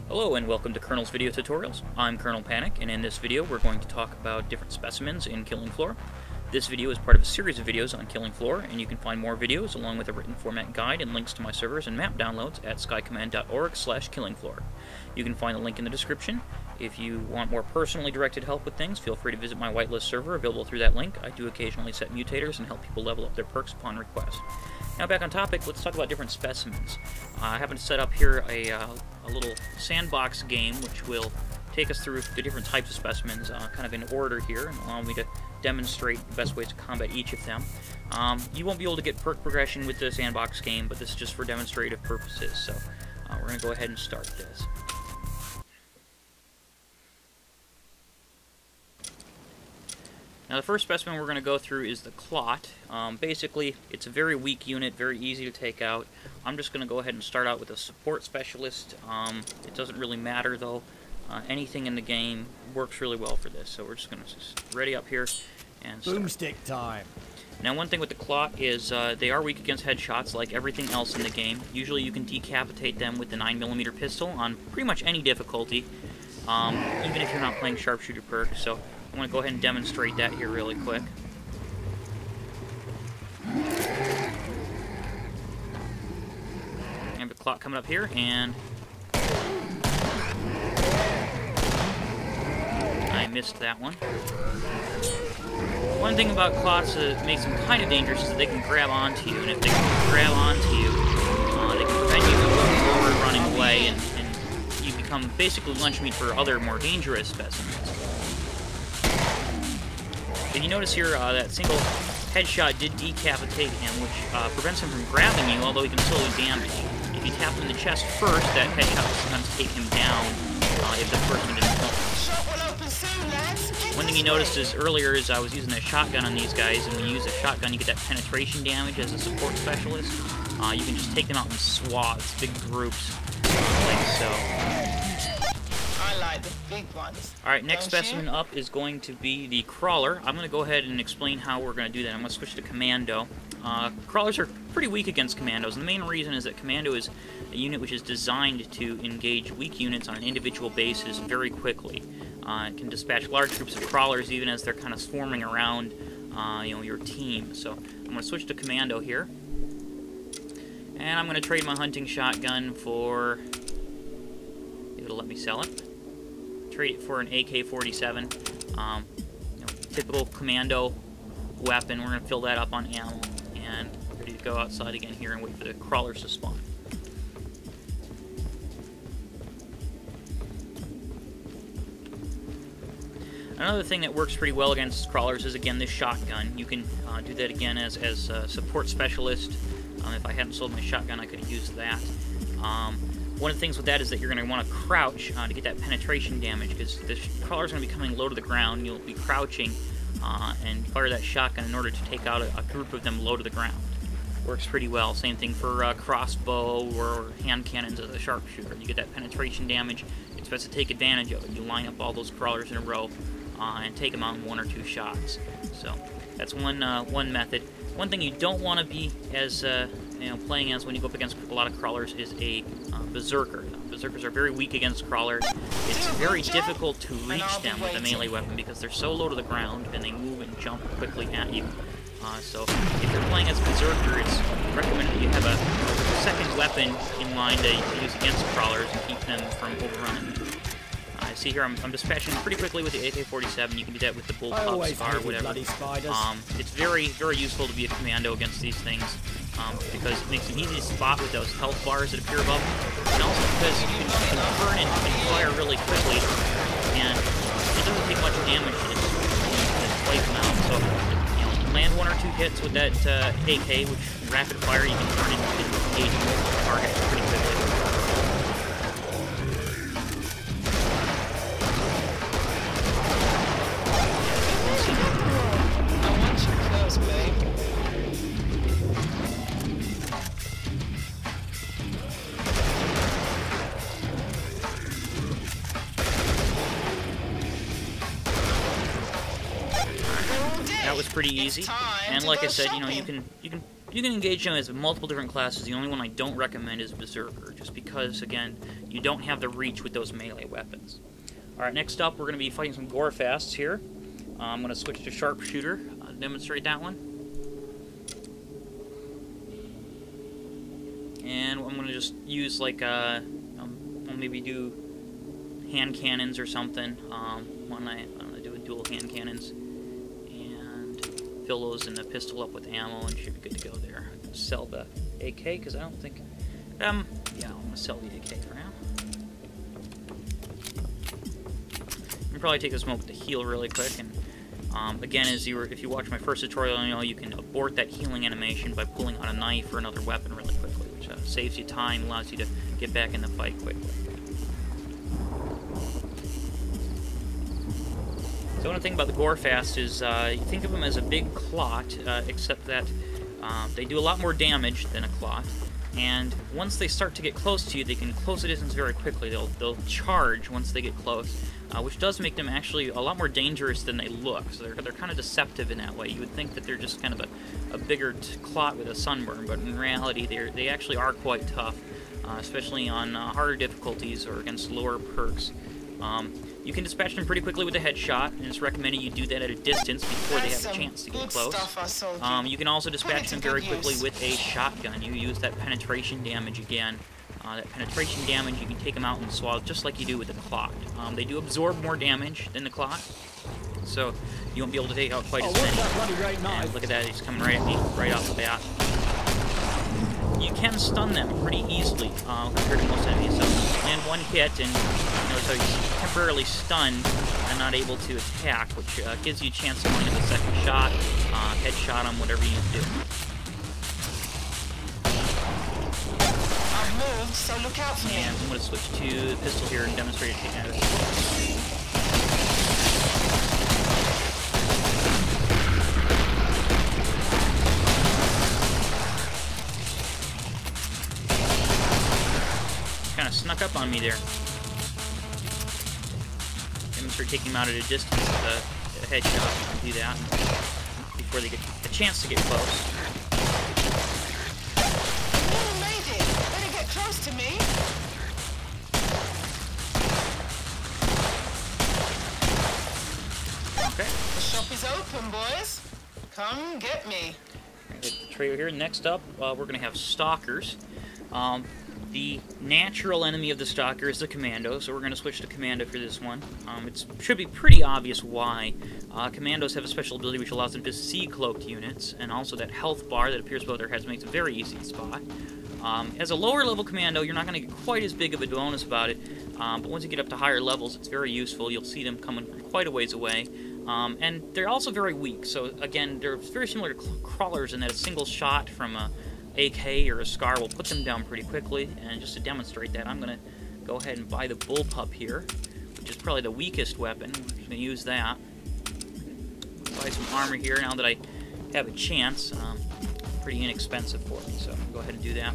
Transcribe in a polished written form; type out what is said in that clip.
Hello and welcome to Colonel's Video Tutorials. I'm Colonel Panic, and in this video we're going to talk about different specimens in Killing Floor. This video is part of a series of videos on Killing Floor, and you can find more videos along with a written format guide and links to my servers and map downloads at skycommand.org/killingfloor. You can find the link in the description. If you want more personally directed help with things, feel free to visit my whitelist server available through that link. I do occasionally set mutators and help people level up their perks upon request. Now back on topic, let's talk about different specimens. I happen to set up here a little sandbox game which will take us through the different types of specimens kind of in order here and allow me to demonstrate the best ways to combat each of them. You won't be able to get perk progression with the sandbox game, but this is just for demonstrative purposes, so we're going to go ahead and start this. Now the first specimen we're going to go through is the clot. Basically, it's a very weak unit, very easy to take out. I'm just going to go ahead and start out with a support specialist. It doesn't really matter though. Anything in the game works really well for this, so we're just going to just ready up here and start. Boomstick time. Now one thing with the clot is they are weak against headshots like everything else in the game. Usually you can decapitate them with the 9mm pistol on pretty much any difficulty, even if you're not playing sharpshooter perk. So I'm going to go ahead and demonstrate that here really quick. I have the clock coming up here, and I missed that one. One thing about clots that makes them kind of dangerous is that they can grab onto you, and if they can grab onto you, they can prevent you from moving forward, running away, and you become basically lunch meat for other more dangerous specimens. If you notice here, that single headshot did decapitate him, which prevents him from grabbing you, although he can still do damage. If you tap him in the chest first, that headshot will sometimes take him down if the first one didn't kill him. One thing you noticed is earlier is I was using a shotgun on these guys, and when you use a shotgun you get that penetration damage as a support specialist. You can just take them out in swaths, big groups, like so. The big ones. Alright, next specimen up is going to be the crawler. I'm going to go ahead and explain how we're going to do that. I'm going to switch to commando. Crawlers are pretty weak against commandos, and the main reason is that commando is a unit which is designed to engage weak units on an individual basis very quickly. It can dispatch large groups of crawlers even as they're kind of swarming around your team. So I'm going to switch to commando here. And I'm going to trade my hunting shotgun for... it'll let me sell it. Trade it for an AK-47, typical commando weapon. We're going to fill that up on ammo and ready to go outside again here and wait for the crawlers to spawn. Another thing that works pretty well against crawlers is again this shotgun. You can do that again as a support specialist. If I hadn't sold my shotgun, I could have used that. One of the things with that is that you're going to want to crouch to get that penetration damage, because the crawler's going to be coming low to the ground. You'll be crouching and fire that shotgun in order to take out a group of them low to the ground. Works pretty well. Same thing for crossbow or hand cannons as a sharpshooter. You get that penetration damage. It's best to take advantage of it. You line up all those crawlers in a row and take them out in 1 or 2 shots. So that's one method. One thing you don't want to be as playing as when you go up against a lot of crawlers is a berserker. Berserkers are very weak against crawlers. It's very difficult to reach them with a melee weapon because they're so low to the ground and they move and jump quickly at you. So if you're playing as a berserker, it's recommended that you have a second weapon in mind to use against crawlers and keep them from overrunning you. See here, I'm dispatching pretty quickly with the AK-47. You can do that with the bullpup, SCAR, whatever. It's very, very useful to be a commando against these things because it makes it easy to spot with those health bars that appear above them, and also because you can burn and fire really quickly, and it doesn't take much damage to just wipe them out. So, land 1 or 2 hits with that AK, which rapid fire, you can turn into engaging multiple targets pretty quickly. That was pretty easy, and like I said, you can You can engage them as multiple different classes. The only one I don't recommend is Berserker, just because, again, you don't have the reach with those melee weapons. Alright, next up, we're going to be fighting some Gorefasts here. I'm going to switch to Sharpshooter, demonstrate that one. And I'm going to just use, like, I'll maybe do hand cannons or something. I'm going to do a dual hand cannons. And fill those in the pistol up with ammo and should be good to go there. I'm going to sell the AK, because I don't think... yeah, I'm going to sell the AK for now. I'll probably take this moment to heal really quick, and again, if you watch my first tutorial, you know you can abort that healing animation by pulling out a knife or another weapon really quickly, which saves you time, allows you to get back in the fight quickly. So one thing about the Gorefast is you think of them as a big clot, except that they do a lot more damage than a clot. And once they start to get close to you, they can close the distance very quickly. They'll charge once they get close, which does make them actually a lot more dangerous than they look. So they're kind of deceptive in that way. You would think that they're just kind of a bigger clot with a sunburn, but in reality, they actually are quite tough, especially on harder difficulties or against lower perks. You can dispatch them pretty quickly with a headshot, and it's recommended you do that at a distance before they have a chance to get close. You can also dispatch them very quickly with a shotgun. You use that penetration damage again. That penetration damage, you can take them out and swallow just like you do with the clot. They do absorb more damage than the clot, so you won't be able to take out quite as many. And look at that, he's coming right at me, right off the bat. You can stun them pretty easily compared to most enemies. So land one hit, and so he's temporarily stunned and not able to attack, which gives you a chance of going to the second shot, headshot him, whatever you need to do. I've moved, so look out for me. And I'm going to switch to the pistol here and demonstrate it taking out of it. Kind of snuck up on me there. Demonstrate taking him out at a distance with a headshot. You can do that before they get a chance to get close. You made it! Better get close to me! Okay. The shop is open, boys. Come get me. The trio here. Next up, we're going to have Stalkers. The natural enemy of the Stalker is the Commando, so we're going to switch to Commando for this one. It should be pretty obvious why. Commandos have a special ability which allows them to see cloaked units, and also that health bar that appears above their heads makes it very easy to spot. As a lower level Commando, you're not going to get quite as big of a bonus about it, but once you get up to higher levels, it's very useful. You'll see them coming from quite a ways away. And they're also very weak, so again, they're very similar to crawlers in that a single shot from a AK or a SCAR will put them down pretty quickly. And just to demonstrate that, I'm going to go ahead and buy the bullpup here, which is probably the weakest weapon. I'm just going to use that. Buy some armor here now that I have a chance. Pretty inexpensive for me, so I'm going to go ahead and do that.